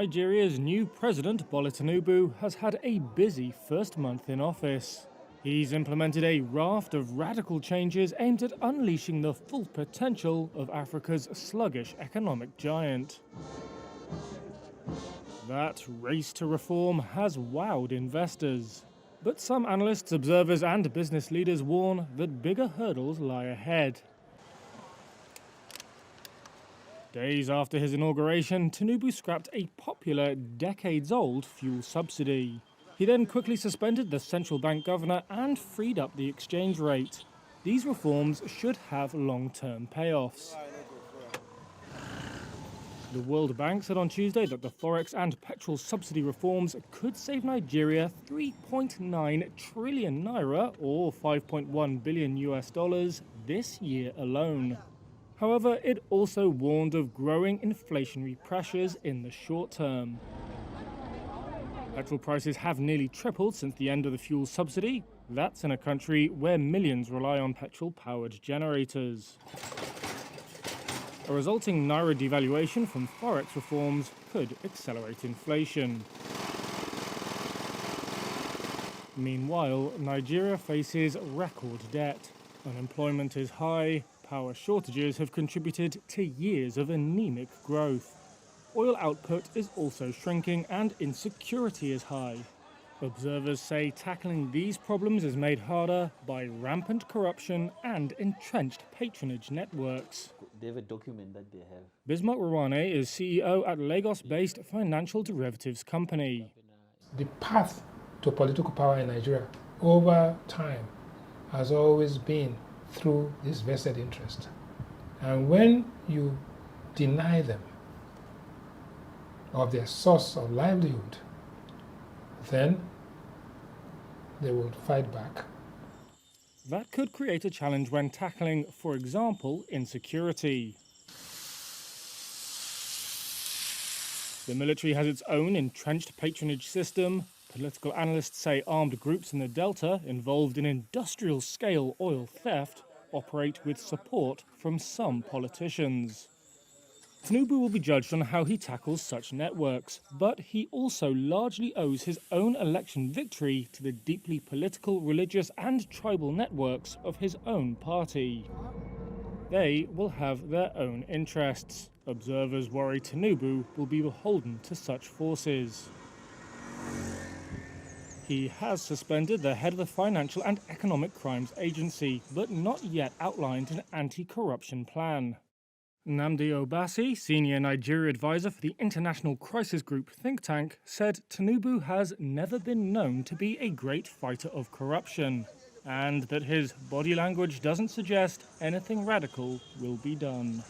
Nigeria's new President Bola Tinubu has had a busy first month in office. He's implemented a raft of radical changes aimed at unleashing the full potential of Africa's sluggish economic giant. That race to reform has wowed investors. But some analysts, observers and business leaders warn that bigger hurdles lie ahead. Days after his inauguration, Tinubu scrapped a popular, decades-old fuel subsidy. He then quickly suspended the central bank governor and freed up the exchange rate. These reforms should have long-term payoffs. The World Bank said on Tuesday that the forex and petrol subsidy reforms could save Nigeria 3.9 trillion naira, or $5.1 billion this year alone. However, it also warned of growing inflationary pressures in the short term. Petrol prices have nearly tripled since the end of the fuel subsidy. That's in a country where millions rely on petrol-powered generators. A resulting naira devaluation from forex reforms could accelerate inflation. Meanwhile, Nigeria faces record debt. Unemployment is high. Power shortages have contributed to years of anemic growth. Oil output is also shrinking and insecurity is high. Observers say tackling these problems is made harder by rampant corruption and entrenched patronage networks. They have a document that they have. Bismarck Rawane is CEO at Lagos-based financial derivatives company. The path to political power in Nigeria over time has always been through this vested interest. And when you deny them of their source of livelihood, then they will fight back. That could create a challenge when tackling, for example, insecurity. The military has its own entrenched patronage system. Political analysts say armed groups in the Delta involved in industrial-scale oil theft operate with support from some politicians. Tinubu will be judged on how he tackles such networks, but he also largely owes his own election victory to the deeply political, religious and tribal networks of his own party. They will have their own interests. Observers worry Tinubu will be beholden to such forces. He has suspended the head of the Financial and Economic Crimes Agency, but not yet outlined an anti-corruption plan. Nnamdi Obasi, senior Nigeria advisor for the International Crisis Group think tank, said Tinubu has never been known to be a great fighter of corruption, and that his body language doesn't suggest anything radical will be done.